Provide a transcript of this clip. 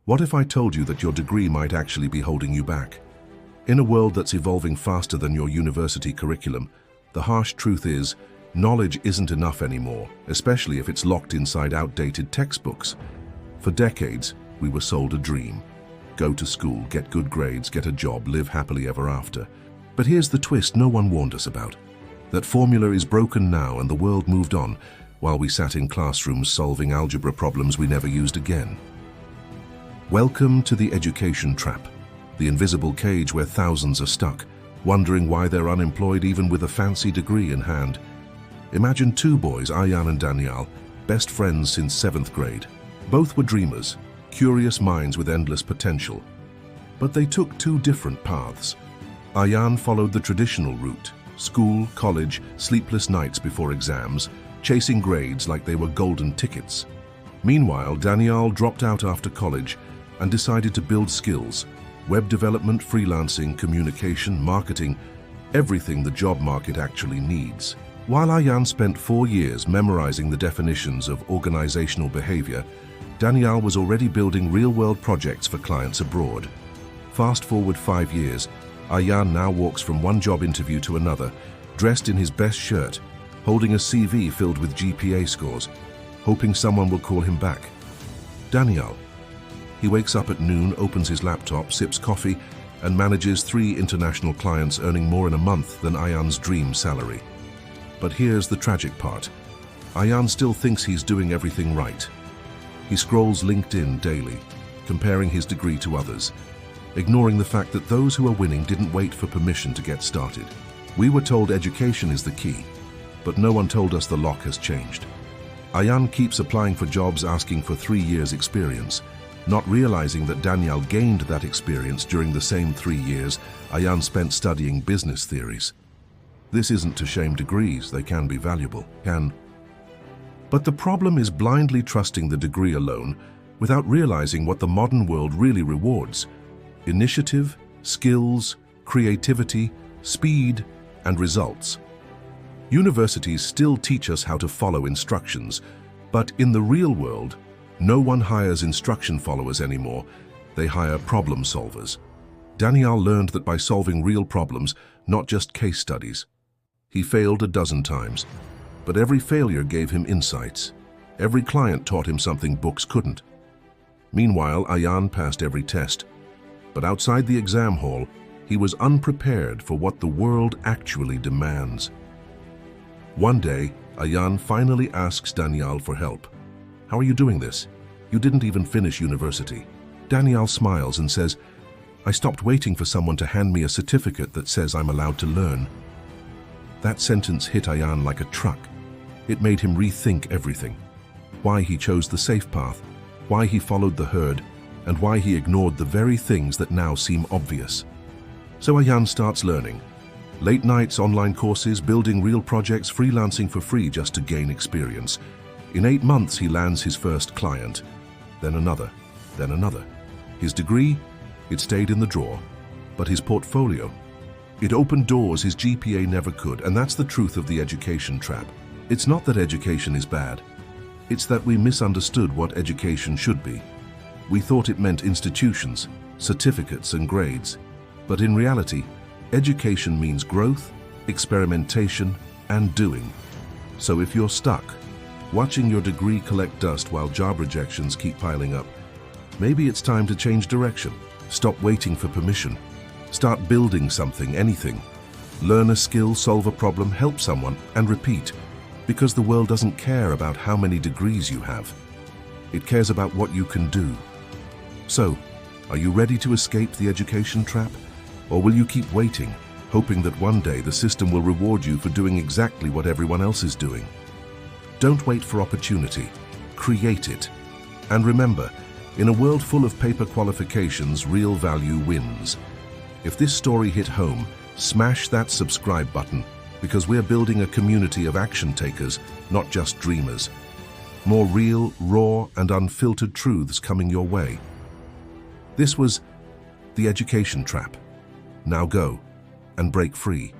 What if I told you that your degree might actually be holding you back? In a world that's evolving faster than your university curriculum, the harsh truth is, knowledge isn't enough anymore, especially if it's locked inside outdated textbooks. For decades, we were sold a dream. Go to school, get good grades, get a job, live happily ever after. But here's the twist no one warned us about. That formula is broken now and the world moved on, while we sat in classrooms solving algebra problems we never used again. Welcome to the education trap, the invisible cage where thousands are stuck, wondering why they're unemployed even with a fancy degree in hand. Imagine two boys, Ayan and Daniel, best friends since 7th grade. Both were dreamers, curious minds with endless potential. But they took two different paths. Ayan followed the traditional route, school, college, sleepless nights before exams, chasing grades like they were golden tickets. Meanwhile, Daniel dropped out after college and decided to build skills: web development, freelancing, communication, marketing, everything the job market actually needs. While Ayan spent 4 years memorizing the definitions of organizational behavior, Daniel was already building real-world projects for clients abroad. Fast forward 5 years, Ayan now walks from one job interview to another, dressed in his best shirt, holding a CV filled with GPA scores, hoping someone will call him back. Daniel. He wakes up at noon, opens his laptop, sips coffee, and manages 3 international clients, earning more in a month than Ayan's dream salary. But here's the tragic part. Ayan still thinks he's doing everything right. He scrolls LinkedIn daily, comparing his degree to others, ignoring the fact that those who are winning didn't wait for permission to get started. We were told education is the key, but no one told us the lock has changed. Ayan keeps applying for jobs asking for 3 years experience, not realizing that Daniel gained that experience during the same 3 years Ayan spent studying business theories. This isn't to shame degrees, they can be valuable, But the problem is blindly trusting the degree alone without realizing what the modern world really rewards: initiative, skills, creativity, speed, and results. Universities still teach us how to follow instructions, but in the real world, no one hires instruction followers anymore, they hire problem solvers. Daniel learned that by solving real problems, not just case studies. He failed a dozen times, but every failure gave him insights. Every client taught him something books couldn't. Meanwhile, Ayan passed every test, but outside the exam hall, he was unprepared for what the world actually demands. One day, Ayan finally asks Daniel for help. "How are you doing this? You didn't even finish university." Daniel smiles and says, "I stopped waiting for someone to hand me a certificate that says I'm allowed to learn." That sentence hit Ayan like a truck. It made him rethink everything. Why he chose the safe path, why he followed the herd, and why he ignored the very things that now seem obvious. So Ayan starts learning. Late nights, online courses, building real projects, freelancing for free just to gain experience. In 8 months, he lands his first client, then another, then another. His degree, it stayed in the drawer, but his portfolio, it opened doors his GPA never could, and that's the truth of the education trap. It's not that education is bad. It's that we misunderstood what education should be. We thought it meant institutions, certificates, and grades. But in reality, education means growth, experimentation, and doing. So if you're stuck, watching your degree collect dust while job rejections keep piling up, maybe it's time to change direction. Stop waiting for permission. Start building something, anything. Learn a skill, solve a problem, help someone, and repeat. Because the world doesn't care about how many degrees you have. It cares about what you can do. So, are you ready to escape the education trap? Or will you keep waiting, hoping that one day the system will reward you for doing exactly what everyone else is doing? Don't wait for opportunity. Create it. And remember, in a world full of paper qualifications, real value wins. If this story hit home, smash that subscribe button, because we're building a community of action takers, not just dreamers. More real, raw, and unfiltered truths coming your way. This was The Education Trap. Now go and break free.